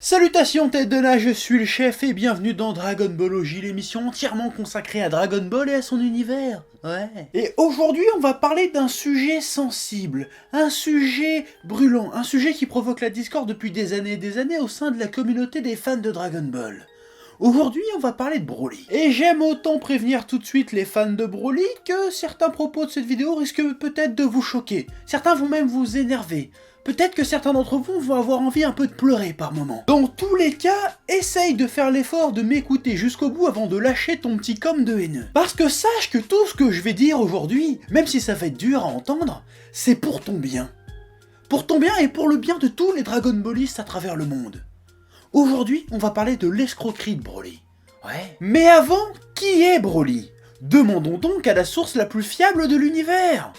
Salutations tête de nage, je suis le chef et bienvenue dans Dragon Ball OG, l'émission entièrement consacrée à Dragon Ball et à son univers. Ouais. Et aujourd'hui on va parler d'un sujet sensible, un sujet brûlant, un sujet qui provoque la discorde depuis des années et des années au sein de la communauté des fans de Dragon Ball. Aujourd'hui, on va parler de Broly. Et j'aime autant prévenir tout de suite les fans de Broly que certains propos de cette vidéo risquent peut-être de vous choquer. Certains vont même vous énerver. Peut-être que certains d'entre vous vont avoir envie un peu de pleurer par moment. Dans tous les cas, essaye de faire l'effort de m'écouter jusqu'au bout avant de lâcher ton petit com de haineux. Parce que sache que tout ce que je vais dire aujourd'hui, même si ça va être dur à entendre, c'est pour ton bien. Pour ton bien et pour le bien de tous les Dragon Ballistes à travers le monde. Aujourd'hui, on va parler de l'escroquerie de Broly. Ouais. Mais avant, qui est Broly? Demandons donc à la source la plus fiable de l'univers.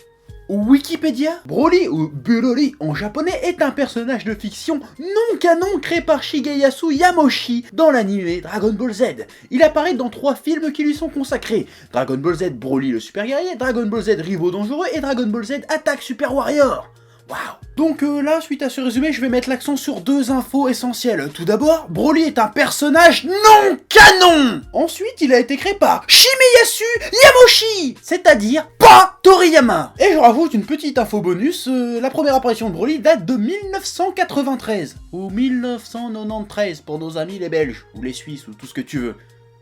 Wikipédia. Broly, ou Broly en japonais, est un personnage de fiction non canon créé par Shigeyasu Yamoshi dans l'anime Dragon Ball Z. Il apparaît dans 3 films qui lui sont consacrés. Dragon Ball Z Broly le super guerrier, Dragon Ball Z Rivaux dangereux et Dragon Ball Z Attaque Super Warrior. Waouh. Donc là, suite à ce résumé, je vais mettre l'accent sur 2 infos essentielles. Tout d'abord, Broly est un personnage non canon. Ensuite, il a été créé par Shigeyasu Yamoshi, c'est-à-dire pas Toriyama. Et je rajoute une petite info bonus, la première apparition de Broly date de 1993, ou 1993 pour nos amis les Belges, ou les Suisses, ou tout ce que tu veux.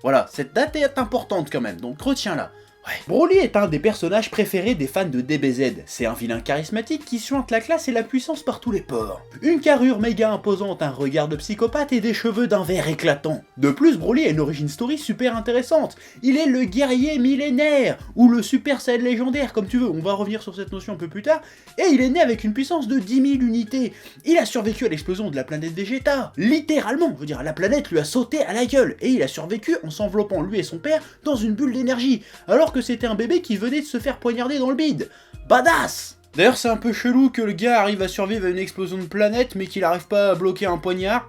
Voilà, cette date est importante quand même, donc retiens-la. Ouais. Broly est un des personnages préférés des fans de DBZ. C'est un vilain charismatique qui suinte la classe et la puissance par tous les pores. Une carrure méga imposante, un regard de psychopathe et des cheveux d'un vert éclatant. De plus, Broly a une origin story super intéressante. Il est le guerrier millénaire, ou le super saiyan légendaire, comme tu veux, on va revenir sur cette notion un peu plus tard, et il est né avec une puissance de 10 000 unités. Il a survécu à l'explosion de la planète Vegeta. Littéralement, je veux dire, la planète lui a sauté à la gueule, et il a survécu en s'enveloppant lui et son père dans une bulle d'énergie, alors que c'était un bébé qui venait de se faire poignarder dans le bide. Badass! D'ailleurs, c'est un peu chelou que le gars arrive à survivre à une explosion de planète, mais qu'il arrive pas à bloquer un poignard.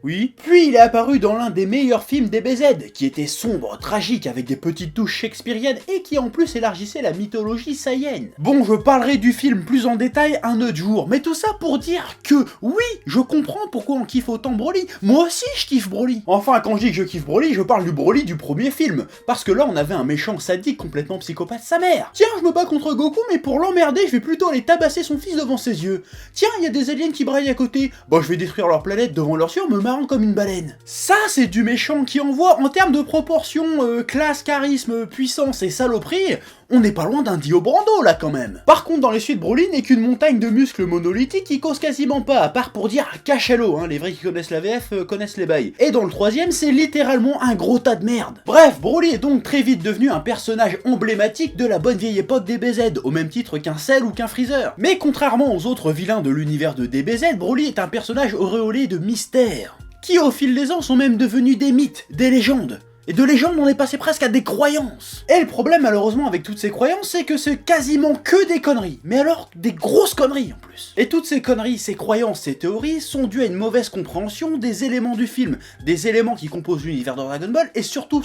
Oui. Puis il est apparu dans l'un des meilleurs films DBZ, qui était sombre, tragique, avec des petites touches shakespeariennes et qui en plus élargissait la mythologie saïenne. Bon, je parlerai du film plus en détail un autre jour, mais tout ça pour dire que, oui, je comprends pourquoi on kiffe autant Broly. Moi aussi je kiffe Broly. Enfin, quand je dis que je kiffe Broly, je parle du Broly du premier film, parce que là on avait un méchant sadique complètement psychopathe sa mère. Tiens, je me bats contre Goku, mais pour l'emmerder, je vais plutôt aller tabasser son fils devant ses yeux. Tiens, il y a des aliens qui braillent à côté, bah je vais détruire leur planète devant leurs yeux, me marrant comme une baleine. Ça, c'est du méchant qui envoie en termes de proportion, classe, charisme, puissance et saloperie. On n'est pas loin d'un Dio Brando là quand même. Par contre, dans les suites, Broly n'est qu'une montagne de muscles monolithiques qui cause quasiment pas, à part pour dire cachalot, hein, les vrais qui connaissent la VF connaissent les bails. Et dans le troisième, c'est littéralement un gros tas de merde. Bref, Broly est donc très vite devenu un personnage emblématique de la bonne vieille époque DBZ, au même titre qu'un Cell ou qu'un Freezer. Mais contrairement aux autres vilains de l'univers de DBZ, Broly est un personnage auréolé de mystère, qui au fil des ans sont même devenus des mythes, des légendes. Et de légendes, on est passé presque à des croyances. Et le problème malheureusement avec toutes ces croyances, c'est que c'est quasiment que des conneries. Mais alors, des grosses conneries en plus. Et toutes ces conneries, ces croyances, ces théories sont dues à une mauvaise compréhension des éléments du film, des éléments qui composent l'univers de Dragon Ball, et surtout,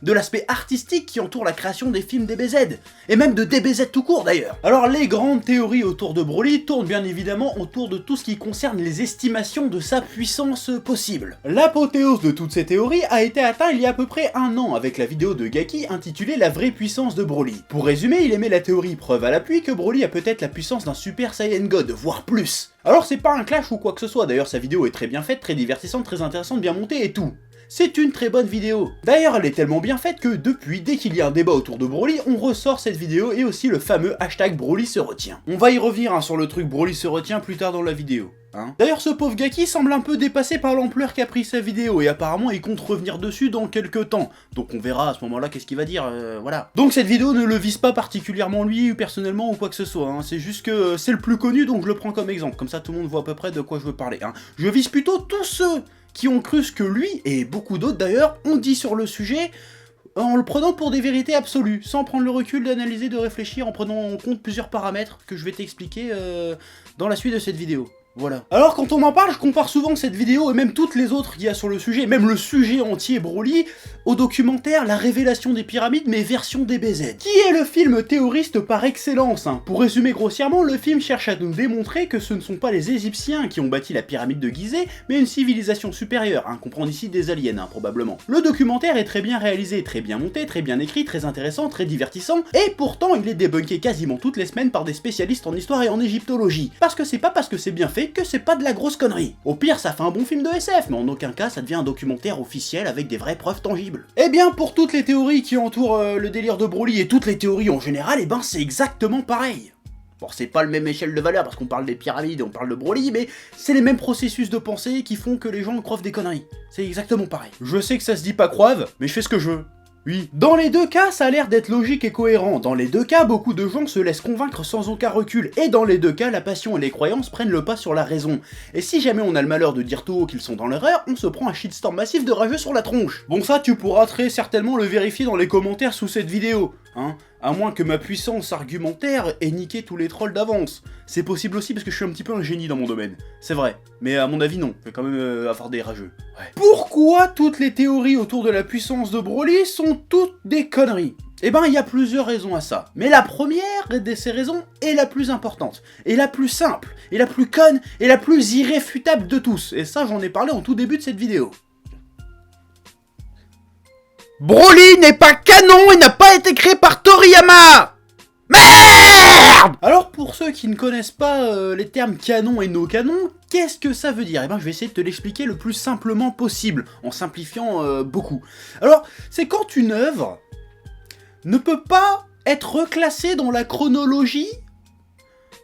de l'aspect artistique qui entoure la création des films DBZ. Et même de DBZ tout court d'ailleurs. Alors les grandes théories autour de Broly tournent bien évidemment autour de tout ce qui concerne les estimations de sa puissance possible. L'apothéose de toutes ces théories a été atteinte il y a à peu près 1 an avec la vidéo de Gaki intitulée La vraie puissance de Broly. Pour résumer, il émet la théorie preuve à l'appui que Broly a peut-être la puissance d'un Super Saiyan God, voire plus. Alors c'est pas un clash ou quoi que ce soit, d'ailleurs sa vidéo est très bien faite, très divertissante, très intéressante, bien montée et tout. C'est une très bonne vidéo. D'ailleurs, elle est tellement bien faite que depuis, dès qu'il y a un débat autour de Broly, on ressort cette vidéo et aussi le fameux hashtag Broly se retient. On va y revenir hein, sur le truc Broly se retient plus tard dans la vidéo. Hein. D'ailleurs, ce pauvre Gaki semble un peu dépassé par l'ampleur qu'a pris sa vidéo et apparemment il compte revenir dessus dans quelques temps. Donc on verra à ce moment-là qu'est-ce qu'il va dire, voilà. Donc cette vidéo ne le vise pas particulièrement lui, personnellement ou quoi que ce soit, hein. C'est juste que c'est le plus connu donc je le prends comme exemple, comme ça tout le monde voit à peu près de quoi je veux parler. Hein. Je vise plutôt tous ceux qui ont cru ce que lui, et beaucoup d'autres d'ailleurs, ont dit sur le sujet, en le prenant pour des vérités absolues, sans prendre le recul d'analyser, de réfléchir, en prenant en compte plusieurs paramètres que je vais t'expliquer dans la suite de cette vidéo. Voilà. Alors quand on m'en parle, je compare souvent cette vidéo et même toutes les autres qu'il y a sur le sujet, même le sujet entier Broly, au documentaire La Révélation des Pyramides mais version DBZ, qui est le film théoriste par excellence. Pour résumer grossièrement, le film cherche à nous démontrer que ce ne sont pas les Égyptiens qui ont bâti la pyramide de Gizeh, mais une civilisation supérieure, comprend ici des aliens probablement. Le documentaire est très bien réalisé, très bien monté, très bien écrit, très intéressant, très divertissant, et pourtant il est débunké quasiment toutes les semaines par des spécialistes en histoire et en égyptologie. Parce que c'est pas parce que c'est bien fait que c'est pas de la grosse connerie. Au pire, ça fait un bon film de SF, mais en aucun cas ça devient un documentaire officiel avec des vraies preuves tangibles. Eh bien, pour toutes les théories qui entourent le délire de Broly et toutes les théories en général, eh ben c'est exactement pareil. Bon, c'est pas le même échelle de valeur parce qu'on parle des pyramides et on parle de Broly, mais c'est les mêmes processus de pensée qui font que les gens croient des conneries. C'est exactement pareil. Je sais que ça se dit pas croive, mais je fais ce que je veux. Oui. Dans les deux cas, ça a l'air d'être logique et cohérent. Dans les deux cas, beaucoup de gens se laissent convaincre sans aucun recul. Et dans les deux cas, la passion et les croyances prennent le pas sur la raison. Et si jamais on a le malheur de dire tout haut qu'ils sont dans l'erreur, on se prend un shitstorm massif de rageux sur la tronche. Bon, ça, tu pourras très certainement le vérifier dans les commentaires sous cette vidéo. À moins que ma puissance argumentaire ait niqué tous les trolls d'avance. C'est possible aussi parce que je suis un petit peu un génie dans mon domaine. C'est vrai. Mais à mon avis, non. Je vais quand même avoir des rageux. Ouais. Pourquoi toutes les théories autour de la puissance de Broly sont toutes des conneries ? Eh ben, il y a plusieurs raisons à ça. Mais la première de ces raisons est la plus importante, et la plus simple, et la plus conne, et la plus irréfutable de tous. Et ça, j'en ai parlé en tout début de cette vidéo. Broly n'est pas canon et n'a pas été créé par Toriyama! Merde! Alors pour ceux qui ne connaissent pas les termes canon et no canon, qu'est-ce que ça veut dire? Eh ben je vais essayer de te l'expliquer le plus simplement possible, en simplifiant beaucoup. Alors, c'est quand une œuvre ne peut pas être reclassée dans la chronologie,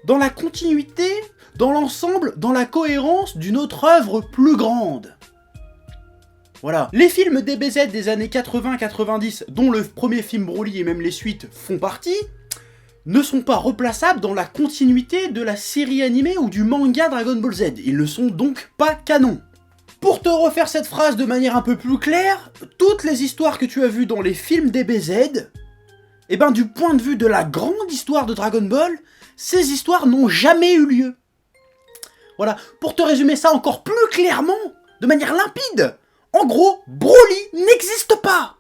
dans la continuité, dans l'ensemble, dans la cohérence d'une autre œuvre plus grande. Voilà. Les films DBZ des années 80-90, dont le premier film Broly et même les suites font partie, ne sont pas replaçables dans la continuité de la série animée ou du manga Dragon Ball Z. Ils ne sont donc pas canon. Pour te refaire cette phrase de manière un peu plus claire, toutes les histoires que tu as vues dans les films DBZ, eh ben du point de vue de la grande histoire de Dragon Ball, ces histoires n'ont jamais eu lieu. Voilà. Pour te résumer ça encore plus clairement, de manière limpide, en gros, Broly n'existe pas.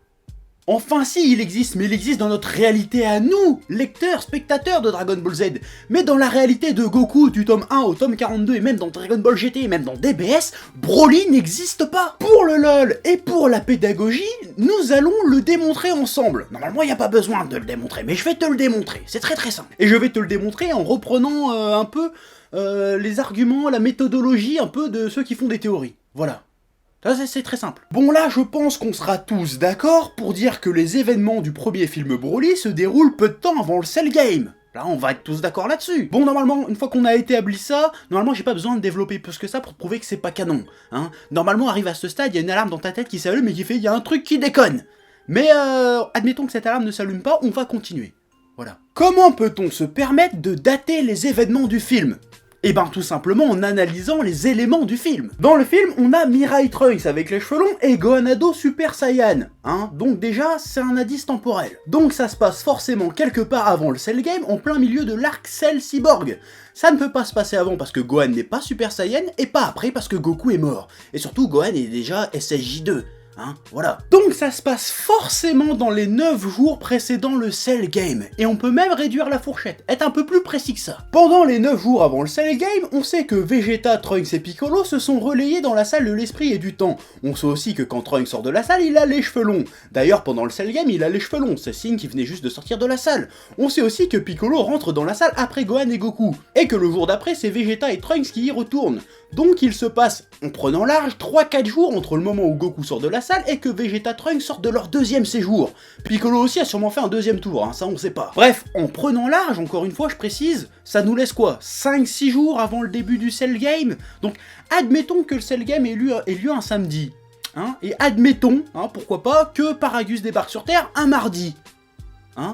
Enfin si, il existe, mais il existe dans notre réalité à nous, lecteurs, spectateurs de Dragon Ball Z. Mais dans la réalité de Goku du tome 1 au tome 42 et même dans Dragon Ball GT et même dans DBS, Broly n'existe pas. Pour le LOL et pour la pédagogie, nous allons le démontrer ensemble. Normalement, il n'y a pas besoin de le démontrer, mais je vais te le démontrer. C'est très très simple. Et je vais te le démontrer en reprenant un peu les arguments, la méthodologie un peu de ceux qui font des théories. Voilà. C'est très simple. Bon là, je pense qu'on sera tous d'accord pour dire que les événements du premier film Broly se déroulent peu de temps avant le Cell Game. Là, on va être tous d'accord là-dessus. Bon, normalement, une fois qu'on a établi ça, normalement, j'ai pas besoin de développer plus que ça pour prouver que c'est pas canon. Normalement, arrive à ce stade, il y a une alarme dans ta tête qui s'allume et qui fait « il y a un truc qui déconne ». Mais admettons que cette alarme ne s'allume pas, on va continuer. Voilà. Comment peut-on se permettre de dater les événements du film ? Eh ben tout simplement en analysant les éléments du film. Dans le film, on a Mirai Trunks avec les cheveux longs et Gohan Ado Super Saiyan. Donc déjà, c'est un indice temporel. Donc ça se passe forcément quelque part avant le Cell Game, en plein milieu de l'arc Cell Cyborg. Ça ne peut pas se passer avant parce que Gohan n'est pas Super Saiyan, et pas après parce que Goku est mort. Et surtout, Gohan est déjà SSJ2. Voilà. Donc ça se passe forcément dans les 9 jours précédant le Cell Game, et on peut même réduire la fourchette, être un peu plus précis que ça. Pendant les 9 jours avant le Cell Game, on sait que Vegeta, Trunks et Piccolo se sont relayés dans la salle de l'esprit et du temps. On sait aussi que quand Trunks sort de la salle, il a les cheveux longs. D'ailleurs, pendant le Cell Game, il a les cheveux longs, c'est signe qu'il venait juste de sortir de la salle. On sait aussi que Piccolo rentre dans la salle après Gohan et Goku, et que le jour d'après, c'est Vegeta et Trunks qui y retournent. Donc il se passe, en prenant large, 3-4 jours entre le moment où Goku sort de la salle et que Vegeta Trunks sortent de leur deuxième séjour. Piccolo aussi a sûrement fait un deuxième tour, ça on sait pas. Bref, en prenant large, encore une fois je précise, ça nous laisse quoi, 5-6 jours avant le début du Cell Game. Donc admettons que le Cell Game ait lieu un samedi. Et admettons, pourquoi pas, que Paragus débarque sur Terre un mardi.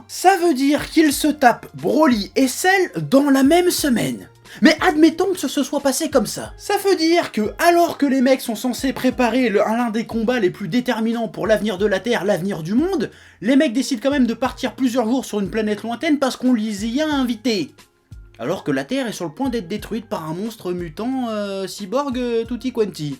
Ça veut dire qu'ils se tapent Broly et Cell dans la même semaine. Mais admettons que ce se soit passé comme ça. Ça veut dire que, alors que les mecs sont censés préparer l'un des combats les plus déterminants pour l'avenir de la Terre, l'avenir du monde, les mecs décident quand même de partir plusieurs jours sur une planète lointaine parce qu'on les y a invités. alors que la Terre est sur le point d'être détruite par un monstre mutant cyborg tutti quanti.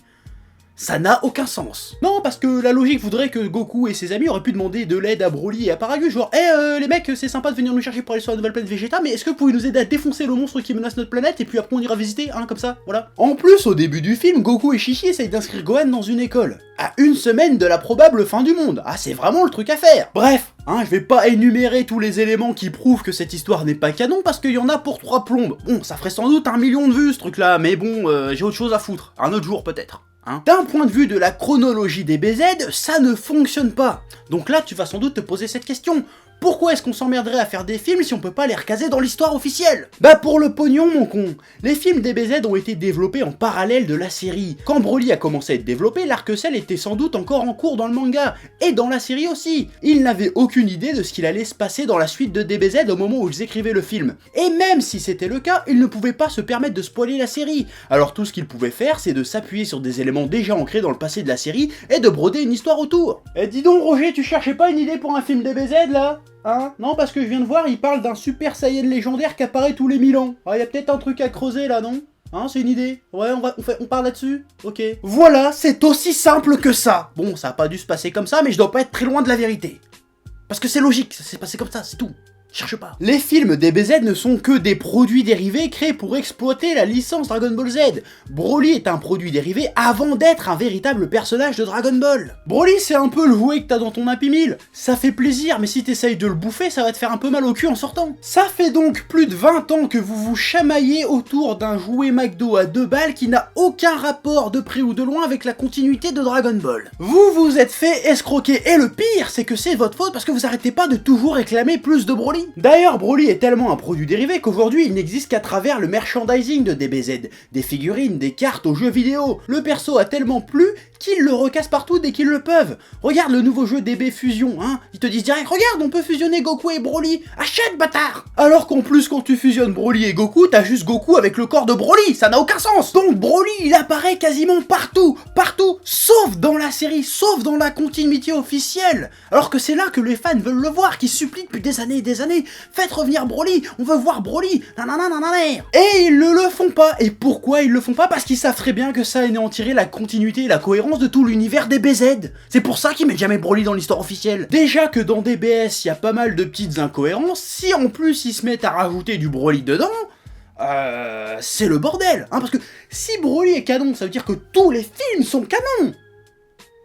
Ça n'a aucun sens. Non, parce que la logique voudrait que Goku et ses amis auraient pu demander de l'aide à Broly et à Paragus, genre les mecs, c'est sympa de venir nous chercher pour aller sur la nouvelle planète Vegeta, mais est-ce que vous pouvez nous aider à défoncer le monstre qui menace notre planète et puis après on ira visiter, hein, comme ça, voilà. En plus, au début du film, Goku et Chichi essayent d'inscrire Gohan dans une école, à une semaine de la probable fin du monde. Ah, c'est vraiment le truc à faire. Bref, je vais pas énumérer tous les éléments qui prouvent que cette histoire n'est pas canon, parce qu'il y en a pour 3 plombes. Bon, ça ferait sans doute 1 million de vues ce truc là, mais bon, j'ai autre chose à foutre, un autre jour peut-être. D'un point de vue de la chronologie des BZ, ça ne fonctionne pas. Donc là, tu vas sans doute te poser cette question. Pourquoi est-ce qu'on s'emmerderait à faire des films si on peut pas les recaser dans l'histoire officielle? Bah pour le pognon mon con. Les films DBZ ont été développés en parallèle de la série. Quand Broly a commencé à être développé, l'arc Cell était sans doute encore en cours dans le manga, et dans la série aussi. Ils n'avaient aucune idée de ce qu'il allait se passer dans la suite de DBZ au moment où ils écrivaient le film. Et même si c'était le cas, ils ne pouvaient pas se permettre de spoiler la série. Alors tout ce qu'ils pouvaient faire, c'est de s'appuyer sur des éléments déjà ancrés dans le passé de la série, et de broder une histoire autour. Et dis donc Roger, tu cherchais pas une idée pour un film DBZ là? Non, parce que je viens de voir, il parle d'un Super Saiyan légendaire qui apparaît tous les 1000 ans. Ah, y a peut-être un truc à creuser là, non? C'est une idée. Ouais, on parle là-dessus? Ok. Voilà, c'est aussi simple que ça. Bon, ça a pas dû se passer comme ça, mais je dois pas être très loin de la vérité. Parce que c'est logique, ça s'est passé comme ça, c'est tout. Cherche pas. Les films DBZ ne sont que des produits dérivés créés pour exploiter la licence Dragon Ball Z. Broly est un produit dérivé avant d'être un véritable personnage de Dragon Ball. Broly, c'est un peu le jouet que t'as dans ton Happy Meal. Ça fait plaisir, mais si t'essayes de le bouffer, ça va te faire un peu mal au cul en sortant. Ça fait donc plus de 20 ans que vous vous chamaillez autour d'un jouet McDo à 2 balles qui n'a aucun rapport de près ou de loin avec la continuité de Dragon Ball. Vous vous êtes fait escroquer, et le pire, c'est que c'est votre faute parce que vous arrêtez pas de toujours réclamer plus de Broly. D'ailleurs, Broly est tellement un produit dérivé qu'aujourd'hui il n'existe qu'à travers le merchandising de DBZ, des figurines, des cartes aux jeux vidéo. Le perso a tellement plu qu'ils le recassent partout dès qu'ils le peuvent. Regarde le nouveau jeu DB Fusion, ils te disent direct, regarde, on peut fusionner Goku et Broly, achète bâtard. Alors qu'en plus quand tu fusionnes Broly et Goku, t'as juste Goku avec le corps de Broly, ça n'a aucun sens. Donc Broly il apparaît quasiment partout, sauf dans la série, sauf dans la continuité officielle. Alors que c'est là que les fans veulent le voir, qui supplient depuis des années et des années. Faites revenir Broly, on veut voir Broly, et ils ne le font pas. Et pourquoi ils le font pas? Parce qu'ils savent très bien que ça anéantirait la continuité et la cohérence de tout l'univers DBZ. C'est pour ça qu'ils mettent jamais Broly dans l'histoire officielle. Déjà que dans DBS, il y a pas mal de petites incohérences, si en plus ils se mettent à rajouter du Broly dedans, c'est le bordel, parce que si Broly est canon, ça veut dire que tous les films sont canons.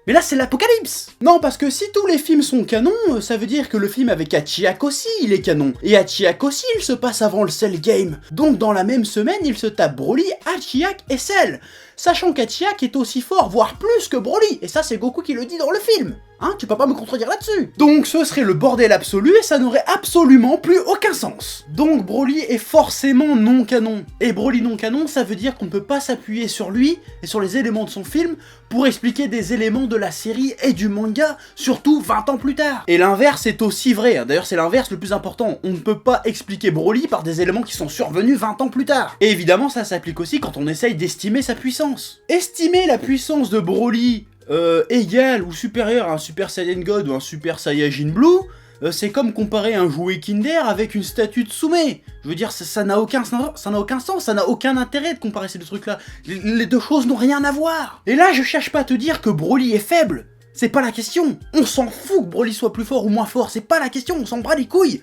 Mais là, c'est l'apocalypse. Non, parce que si tous les films sont canons, ça veut dire que le film avec Hachiak aussi, il est canon. Et Hachiak aussi, il se passe avant le Cell Game. Donc dans la même semaine, il se tape Broly, Hachiak et Cell. Sachant qu'Hachiak est aussi fort, voire plus que Broly. Et ça, c'est Goku qui le dit dans le film. Tu peux pas me contredire là-dessus. Donc ce serait le bordel absolu et ça n'aurait absolument plus aucun sens. Donc Broly est forcément non canon. Et Broly non canon, ça veut dire qu'on ne peut pas s'appuyer sur lui et sur les éléments de son film pour expliquer des éléments de la série et du manga, surtout 20 ans plus tard. Et l'inverse est aussi vrai, d'ailleurs c'est l'inverse le plus important. On ne peut pas expliquer Broly par des éléments qui sont survenus 20 ans plus tard. Et évidemment ça s'applique aussi quand on essaye d'estimer sa puissance. Estimer la puissance de Broly égal ou supérieur à un Super Saiyan God ou un Super Saiyajin Blue, c'est comme comparer un jouet Kinder avec une statue de Tsume. Je veux dire, ça n'a aucun sens, ça n'a aucun intérêt de comparer ces deux trucs-là. Les deux choses n'ont rien à voir. Et là, je cherche pas à te dire que Broly est faible. C'est pas la question. On s'en fout que Broly soit plus fort ou moins fort. C'est pas la question, on s'en bat les couilles.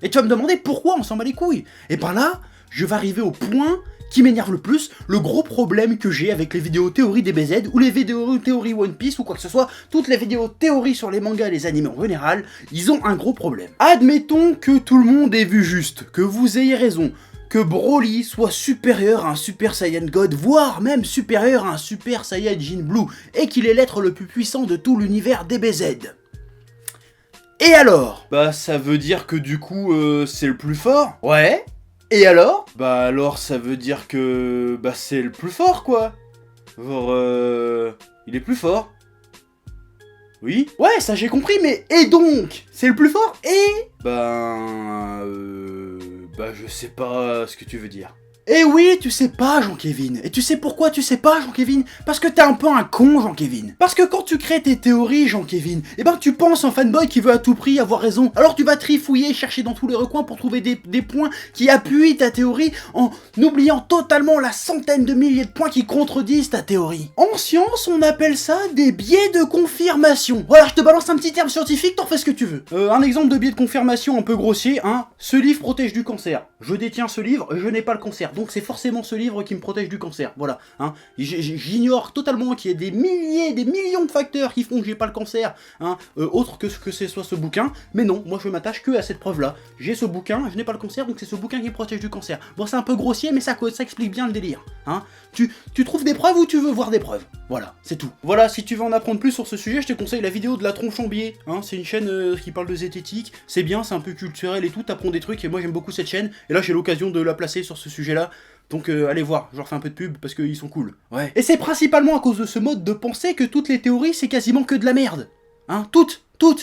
Et tu vas me demander pourquoi on s'en bat les couilles. Et ben là, je vais arriver au point qui m'énerve le plus, le gros problème que j'ai avec les vidéos théories DBZ ou les vidéos théories One Piece ou quoi que ce soit, toutes les vidéos théories sur les mangas et les animés en général, ils ont un gros problème. Admettons que tout le monde ait vu juste, que vous ayez raison, que Broly soit supérieur à un Super Saiyan God, voire même supérieur à un Super Saiyajin Blue, et qu'il est l'être le plus puissant de tout l'univers DBZ. Et alors? Bah ça veut dire que du coup c'est le plus fort? Ouais. Et alors? Bah alors ça veut dire que c'est le plus fort quoi. Genre il est plus fort. Oui? Ouais, ça j'ai compris, mais et donc? C'est le plus fort et? Je sais pas ce que tu veux dire. Et oui, tu sais pas, Jean-Kévin. Et tu sais pourquoi tu sais pas, Jean-Kévin? Parce que t'es un peu un con, Jean-Kévin. Parce que quand tu crées tes théories, Jean-Kévin, eh ben tu penses en fanboy qui veut à tout prix avoir raison. Alors tu vas trifouiller, chercher dans tous les recoins pour trouver des points qui appuient ta théorie en oubliant totalement la centaine de milliers de points qui contredisent ta théorie. En science, on appelle ça des biais de confirmation. Voilà, je te balance un petit terme scientifique, t'en fais ce que tu veux. Un exemple de biais de confirmation un peu grossier, hein. Ce livre protège du cancer. Je détiens ce livre, je n'ai pas le cancer. Donc c'est forcément ce livre qui me protège du cancer, voilà. Hein. J'ignore totalement qu'il y ait des milliers, des millions de facteurs qui font que j'ai pas le cancer, hein, autre que ce soit ce bouquin, mais non, moi je m'attache que à cette preuve-là. J'ai ce bouquin, je n'ai pas le cancer, donc c'est ce bouquin qui me protège du cancer. Bon, c'est un peu grossier, mais ça explique bien le délire. Hein. Tu trouves des preuves ou tu veux voir des preuves? Voilà, c'est tout. Voilà, si tu veux en apprendre plus sur ce sujet, je te conseille la vidéo de la tronche en biais. Hein, c'est une chaîne qui parle de zététique, c'est bien, c'est un peu culturel et tout, t'apprends des trucs, et moi j'aime beaucoup cette chaîne, et là j'ai l'occasion de la placer sur ce sujet-là. Donc allez voir, je leur fais un peu de pub parce qu'ils sont cool. Ouais. Et c'est principalement à cause de ce mode de pensée que toutes les théories c'est quasiment que de la merde. Hein, toutes.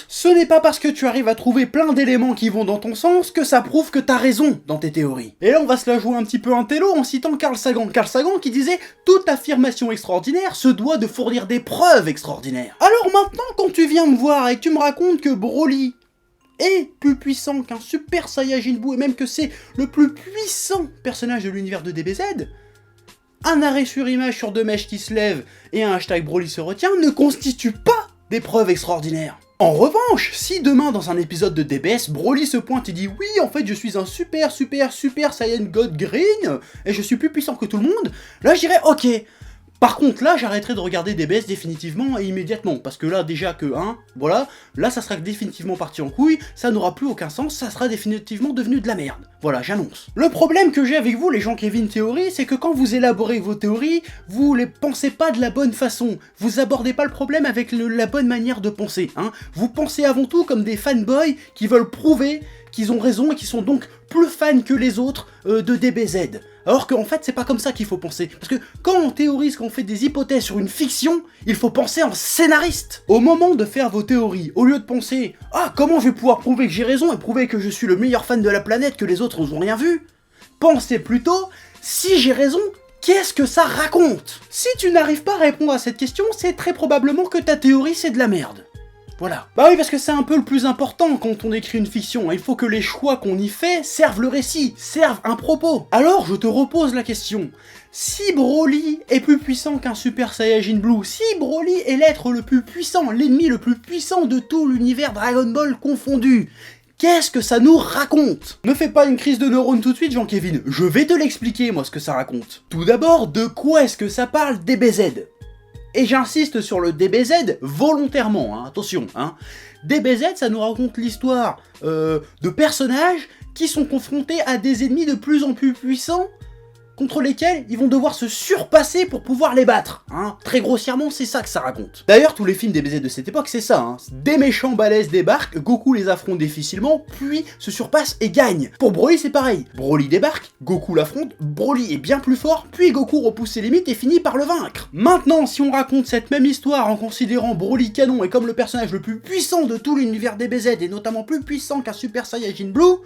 Ce n'est pas parce que tu arrives à trouver plein d'éléments qui vont dans ton sens que ça prouve que t'as raison dans tes théories. Et là on va se la jouer un petit peu un télo en citant Carl Sagan. Carl Sagan qui disait « Toute affirmation extraordinaire se doit de fournir des preuves extraordinaires ». Alors maintenant quand tu viens me voir et que tu me racontes que Broly est plus puissant qu'un Super Saiyajin Blue et même que c'est le plus puissant personnage de l'univers de DBZ, un arrêt sur image sur deux mèches qui se lèvent et un hashtag Broly se retient ne constituent pas des preuves extraordinaires. En revanche, si demain dans un épisode de DBS, Broly se pointe et dit « Oui, en fait je suis un super Saiyan God Green et je suis plus puissant que tout le monde », là je dirais « Ok ». Par contre, là, j'arrêterai de regarder DBS définitivement et immédiatement, parce que là, déjà que, hein, voilà, là, ça sera définitivement parti en couille, ça n'aura plus aucun sens, ça sera définitivement devenu de la merde. Voilà, j'annonce. Le problème que j'ai avec vous, les Jean-Kévin théories, c'est que quand vous élaborez vos théories, vous les pensez pas de la bonne façon, vous abordez pas le problème avec la bonne manière de penser, hein. Vous pensez avant tout comme des fanboys qui veulent prouver qu'ils ont raison et qui sont donc plus fans que les autres de DBZ. Alors qu'en fait, c'est pas comme ça qu'il faut penser. Parce que quand on théorise, quand on fait des hypothèses sur une fiction, il faut penser en scénariste. Au moment de faire vos théories, au lieu de penser « Ah, comment je vais pouvoir prouver que j'ai raison et prouver que je suis le meilleur fan de la planète que les autres n'ont rien vu ?» Pensez plutôt « Si j'ai raison, qu'est-ce que ça raconte ?» Si tu n'arrives pas à répondre à cette question, c'est très probablement que ta théorie c'est de la merde. Voilà. Bah oui, parce que c'est un peu le plus important quand on écrit une fiction. Il faut que les choix qu'on y fait servent le récit, servent un propos. Alors, je te repose la question. Si Broly est plus puissant qu'un Super Saiyajin Blue, si Broly est l'être le plus puissant, l'ennemi le plus puissant de tout l'univers Dragon Ball confondu, qu'est-ce que ça nous raconte? Ne fais pas une crise de neurones tout de suite, Jean-Kévin. Je vais te l'expliquer, moi, ce que ça raconte. Tout d'abord, de quoi est-ce que ça parle DBZ? Et j'insiste sur le DBZ volontairement, hein, attention. Hein. DBZ, ça nous raconte l'histoire de personnages qui sont confrontés à des ennemis de plus en plus puissants contre lesquels ils vont devoir se surpasser pour pouvoir les battre. Hein. Très grossièrement, c'est ça que ça raconte. D'ailleurs, tous les films DBZ de cette époque, c'est ça. Hein. Des méchants balèzes débarquent, Goku les affronte difficilement, puis se surpasse et gagne. Pour Broly, c'est pareil. Broly débarque, Goku l'affronte, Broly est bien plus fort, puis Goku repousse ses limites et finit par le vaincre. Maintenant, si on raconte cette même histoire en considérant Broly canon et comme le personnage le plus puissant de tout l'univers DBZ et notamment plus puissant qu'un Super Saiyajin Blue,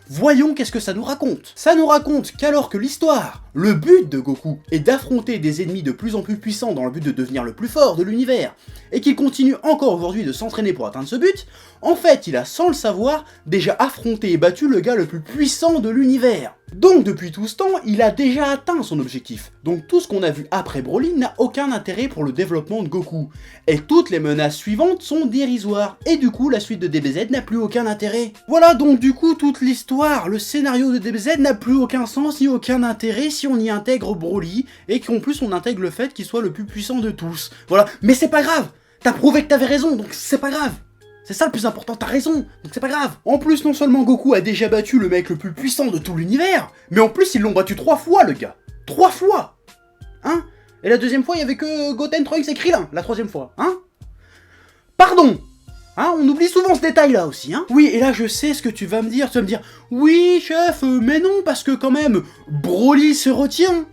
voyons qu'est-ce que ça nous raconte. Ça nous raconte qu'alors que l'histoire, le but de Goku est d'affronter des ennemis de plus en plus puissants dans le but de devenir le plus fort de l'univers, et qu'il continue encore aujourd'hui de s'entraîner pour atteindre ce but, en fait il a sans le savoir déjà affronté et battu le gars le plus puissant de l'univers. Donc depuis tout ce temps, il a déjà atteint son objectif. Donc tout ce qu'on a vu après Broly n'a aucun intérêt pour le développement de Goku. Et toutes les menaces suivantes sont dérisoires. Et du coup, la suite de DBZ n'a plus aucun intérêt. Voilà, donc du coup, toute l'histoire, le scénario de DBZ n'a plus aucun sens ni aucun intérêt si on y intègre Broly, et qu'en plus on intègre le fait qu'il soit le plus puissant de tous. Voilà, mais c'est pas grave. T'as prouvé que t'avais raison, donc c'est pas grave. C'est ça le plus important, t'as raison, donc c'est pas grave. En plus, non seulement Goku a déjà battu le mec le plus puissant de tout l'univers, mais en plus ils l'ont battu 3 fois le gars. 3 fois. Hein? Et la deuxième fois, il y avait que Goten, Trunks et Krillin, la troisième fois. Hein? Pardon. Hein, on oublie souvent ce détail-là aussi, hein. Oui, et là, je sais ce que tu vas me dire. Tu vas me dire, oui, chef, mais non, parce que quand même, Broly se retient.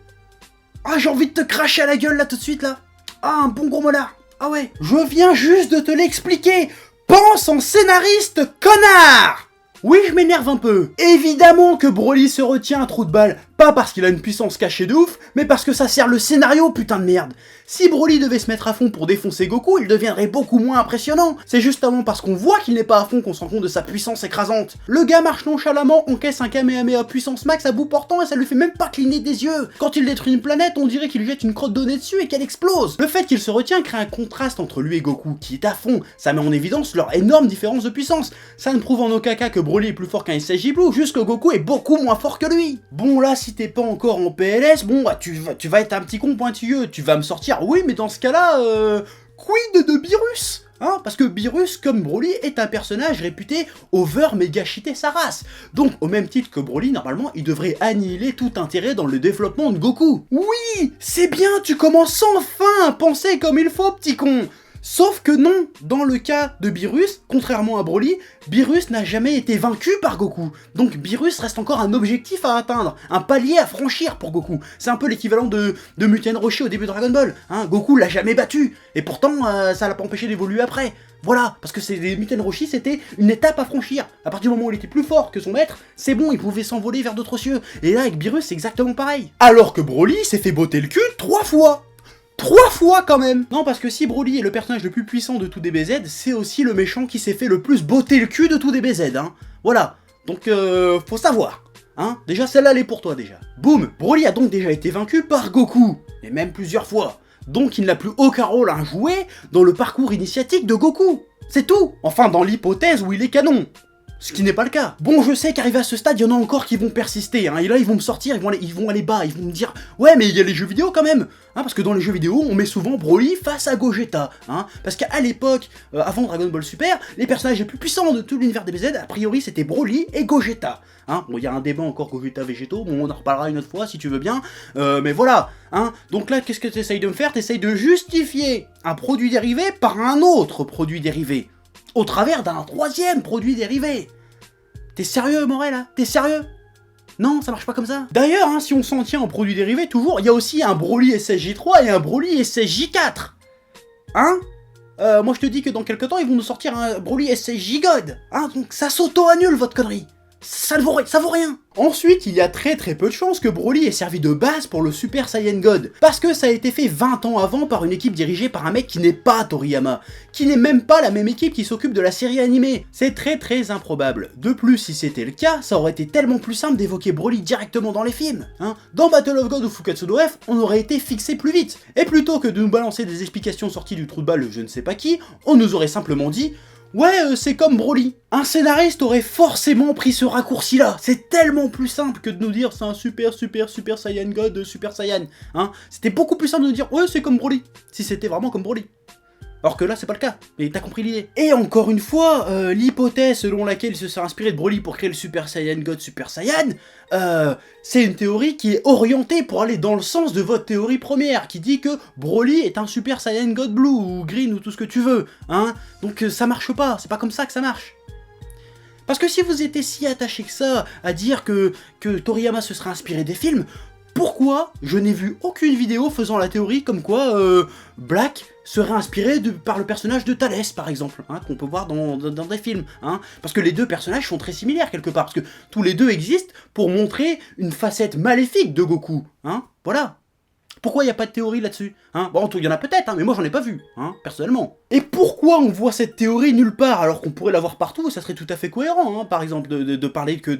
Ah, j'ai envie de te cracher à la gueule, là, tout de suite, là. Ah, un bon gros molar. Ah ouais. Je viens juste de te l'expliquer. Pense en scénariste, connard! Oui, je m'énerve un peu. Évidemment que Broly se retient, trou de balle. Pas parce qu'il a une puissance cachée de ouf, mais parce que ça sert le scénario, putain de merde. Si Broly devait se mettre à fond pour défoncer Goku, il deviendrait beaucoup moins impressionnant. C'est justement parce qu'on voit qu'il n'est pas à fond qu'on se rend compte de sa puissance écrasante. Le gars marche nonchalamment, encaisse un Kamehameha puissance max à bout portant et ça lui fait même pas cligner des yeux. Quand il détruit une planète, on dirait qu'il lui jette une crotte de nez dessus et qu'elle explose. Le fait qu'il se retient crée un contraste entre lui et Goku, qui est à fond. Ça met en évidence leur énorme différence de puissance. Ça ne prouve en aucun cas que Broly est plus fort qu'un SSJ Blue, juste que Goku est beaucoup moins fort que lui. Bon là, si t'es pas encore en PLS, bon bah tu vas être un petit con pointilleux, tu vas me sortir, oui mais dans ce cas-là, quid de Beerus? Hein, parce que Beerus, comme Broly, est un personnage réputé over méga cheater sa race. Donc, au même titre que Broly, normalement, il devrait annihiler tout intérêt dans le développement de Goku. Oui, c'est bien, tu commences enfin à penser comme il faut, petit con. Sauf que non, dans le cas de Beerus, contrairement à Broly, Beerus n'a jamais été vaincu par Goku. Donc Beerus reste encore un objectif à atteindre, un palier à franchir pour Goku. C'est un peu l'équivalent de Muten Roshi au début de Dragon Ball. Hein, Goku l'a jamais battu, et pourtant ça l'a pas empêché d'évoluer après. Voilà, parce que les Muten Roshi c'était une étape à franchir. À partir du moment où il était plus fort que son maître, c'est bon, il pouvait s'envoler vers d'autres cieux. Et là avec Beerus c'est exactement pareil. Alors que Broly s'est fait botter le cul 3 fois. 3 fois quand même. Non, parce que si Broly est le personnage le plus puissant de tout DBZ, c'est aussi le méchant qui s'est fait le plus botter le cul de tout DBZ, hein. Voilà, donc faut savoir, hein. Déjà celle-là elle est pour toi déjà. Boum, Broly a donc déjà été vaincu par Goku, et même plusieurs fois. Donc il n'a plus aucun rôle à jouer dans le parcours initiatique de Goku. C'est tout. Enfin dans l'hypothèse où il est canon. Ce qui n'est pas le cas. Bon, je sais qu'arrivé à ce stade, il y en a encore qui vont persister, hein, et là ils vont me sortir, ils vont aller bas, ils vont me dire « Ouais, mais il y a les jeux vidéo quand même !» hein, parce que dans les jeux vidéo, on met souvent Broly face à Gogeta, hein, parce qu'à l'époque, avant Dragon Ball Super, les personnages les plus puissants de tout l'univers DBZ, a priori c'était Broly et Gogeta. Hein. Bon, il y a un débat encore Gogeta végétaux, bon, on en reparlera une autre fois si tu veux bien, mais voilà. Hein. Donc là, qu'est-ce que tu essayes de me faire? Tu essayes de justifier un produit dérivé par un autre produit dérivé. Au travers d'un troisième produit dérivé. T'es sérieux, Morel, là? T'es sérieux? Non, ça marche pas comme ça. D'ailleurs, hein, si on s'en tient aux produits dérivés, toujours, il y a aussi un Broly SSJ3 et un Broly SSJ4. Hein? Moi je te dis que dans quelques temps, ils vont nous sortir un Broly SSJ God. Hein, donc ça s'auto-annule, votre connerie. Ça vaut rien. Ensuite, il y a très peu de chances que Broly ait servi de base pour le Super Saiyan God, parce que ça a été fait 20 ans avant par une équipe dirigée par un mec qui n'est pas Toriyama, qui n'est même pas la même équipe qui s'occupe de la série animée. C'est très improbable. De plus, si c'était le cas, ça aurait été tellement plus simple d'évoquer Broly directement dans les films. Hein. Dans Battle of God ou Fukatsu no F, on aurait été fixé plus vite. Et plutôt que de nous balancer des explications sorties du trou de balle de je ne sais pas qui, on nous aurait simplement dit ouais, c'est comme Broly. Un scénariste aurait forcément pris ce raccourci-là. C'est tellement plus simple que de nous dire c'est un super Saiyan God, Super Saiyan. Hein, c'était beaucoup plus simple de nous dire ouais, c'est comme Broly. Si c'était vraiment comme Broly. Alors que là, c'est pas le cas, mais t'as compris l'idée. Et encore une fois, l'hypothèse selon laquelle il se serait inspiré de Broly pour créer le Super Saiyan God Super Saiyan, c'est une théorie qui est orientée pour aller dans le sens de votre théorie première, qui dit que Broly est un Super Saiyan God Blue, ou Green, ou tout ce que tu veux, hein. Donc ça marche pas, c'est pas comme ça que ça marche. Parce que si vous étiez si attaché que ça à dire que Toriyama se serait inspiré des films, pourquoi je n'ai vu aucune vidéo faisant la théorie comme quoi Black serait inspiré par le personnage de Thalès, par exemple, hein, qu'on peut voir dans des films, hein, parce que les deux personnages sont très similaires quelque part, parce que tous les deux existent pour montrer une facette maléfique de Goku, hein, voilà. Pourquoi il n'y a pas de théorie là-dessus, hein? Bon, il y en a peut-être, hein, mais moi j'en ai pas vu, hein, personnellement. Et pourquoi on voit cette théorie nulle part alors qu'on pourrait l'avoir partout? Ça serait tout à fait cohérent, hein, par exemple, de parler que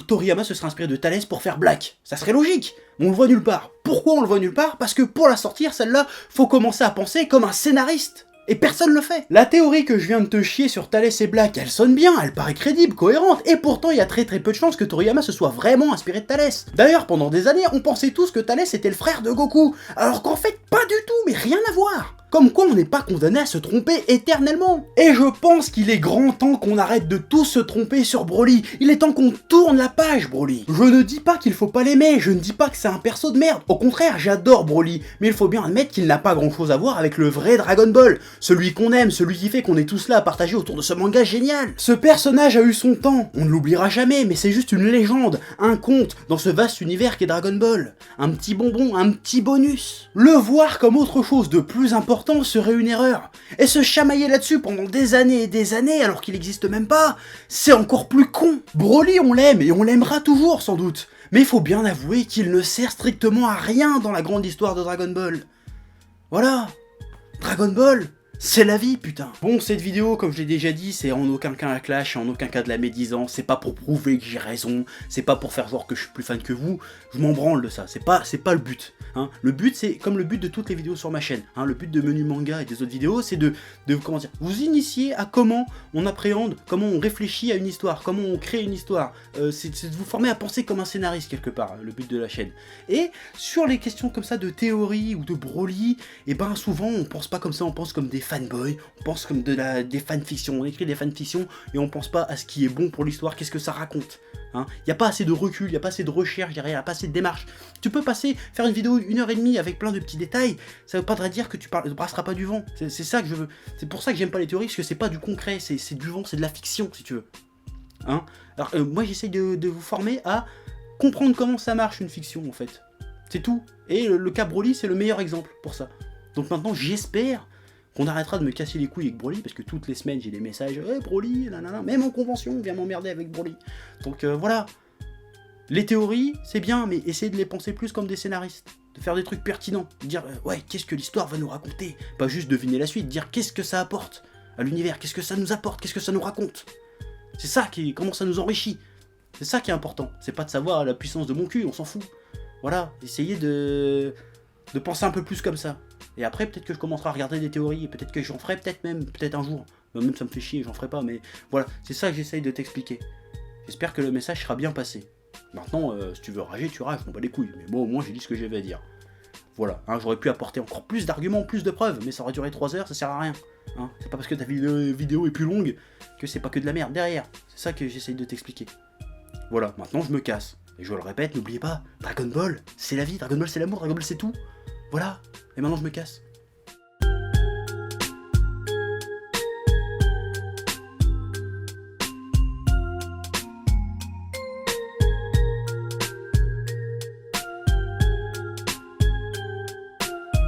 Toriyama se serait inspiré de Thalès pour faire Black. Ça serait logique. On le voit nulle part. Pourquoi on le voit nulle part? Parce que pour la sortir, celle-là, faut commencer à penser comme un scénariste. Et personne le fait. La théorie que je viens de te chier sur Thalès et Black, elle sonne bien, elle paraît crédible, cohérente, et pourtant il y a très peu de chances que Toriyama se soit vraiment inspiré de Thalès. D'ailleurs, pendant des années, on pensait tous que Thalès était le frère de Goku, alors qu'en fait, pas du tout, mais rien à voir. Comme quoi on n'est pas condamné à se tromper éternellement. Et je pense qu'il est grand temps qu'on arrête de tous se tromper sur Broly. Il est temps qu'on tourne la page, Broly. Je ne dis pas qu'il faut pas l'aimer, je ne dis pas que c'est un perso de merde. Au contraire, j'adore Broly, mais il faut bien admettre qu'il n'a pas grand chose à voir avec le vrai Dragon Ball. Celui qu'on aime, celui qui fait qu'on est tous là à partager autour de ce manga génial. Ce personnage a eu son temps, on ne l'oubliera jamais, mais c'est juste une légende, un conte dans ce vaste univers qu'est Dragon Ball. Un petit bonbon, un petit bonus. Le voir comme autre chose de plus important serait une erreur. Et se chamailler là-dessus pendant des années et des années alors qu'il n'existe même pas, c'est encore plus con. Broly on l'aime et on l'aimera toujours sans doute. Mais il faut bien avouer qu'il ne sert strictement à rien dans la grande histoire de Dragon Ball. Voilà, Dragon Ball, c'est la vie, putain. Bon, cette vidéo, comme je l'ai déjà dit, c'est en aucun cas un clash, en aucun cas de la médisance, c'est pas pour prouver que j'ai raison, c'est pas pour faire genre que je suis plus fan que vous, je m'en branle de ça, c'est pas le but. Hein. Le but, c'est comme le but de toutes les vidéos sur ma chaîne, hein, le but de Menu Manga et des autres vidéos, c'est de comment dire, vous initier à comment on appréhende, comment on réfléchit à une histoire, comment on crée une histoire, c'est de vous former à penser comme un scénariste quelque part, le but de la chaîne. Et sur les questions comme ça de théorie ou de Broly, et ben souvent on pense pas comme ça, on pense comme des fanboys, on pense comme des fanfictions, on écrit des fanfictions et on pense pas à ce qui est bon pour l'histoire, qu'est-ce que ça raconte. Hein. Y a pas assez de recul, y a pas assez de recherche derrière, y a pas assez de démarche. Tu peux faire une vidéo 1h30 avec plein de petits détails, ça veut pas dire que tu brasseras pas du vent. C'est ça que je veux. C'est pour ça que j'aime pas les théories, parce que c'est pas du concret, c'est du vent, c'est de la fiction si tu veux. Hein. Alors moi j'essaye de vous former à comprendre comment ça marche une fiction en fait. C'est tout. Et le cas Broly c'est le meilleur exemple pour ça. Donc maintenant j'espère qu'on arrêtera de me casser les couilles avec Broly, parce que toutes les semaines j'ai des messages « Hey Broly, nanana, même en convention, viens m'emmerder avec Broly ». Donc voilà. Les théories, c'est bien, mais essayez de les penser plus comme des scénaristes. De faire des trucs pertinents. De dire ouais, qu'est-ce que l'histoire va nous raconter. Pas juste deviner la suite, dire qu'est-ce que ça apporte à l'univers, qu'est-ce que ça nous apporte, qu'est-ce que ça nous raconte. C'est ça comment ça nous enrichit. C'est ça qui est important. C'est pas de savoir la puissance de mon cul, on s'en fout. Voilà, essayez de penser un peu plus comme ça. Et après, peut-être que je commencerai à regarder des théories, et peut-être que j'en ferai peut-être un jour. Même ça me fait chier, j'en ferai pas, mais voilà, c'est ça que j'essaye de t'expliquer. J'espère que le message sera bien passé. Maintenant, si tu veux rager, tu rages, je m'en bats les couilles. Mais bon, au moins j'ai dit ce que j'avais à dire. Voilà, hein, j'aurais pu apporter encore plus d'arguments, plus de preuves, mais ça aurait duré 3 heures, ça sert à rien. Hein. C'est pas parce que ta vidéo est plus longue que c'est pas que de la merde derrière. C'est ça que j'essaye de t'expliquer. Voilà, maintenant je me casse. Et je le répète, n'oubliez pas, Dragon Ball, c'est la vie, Dragon Ball c'est l'amour, Dragon Ball c'est tout. Voilà, et maintenant je me casse.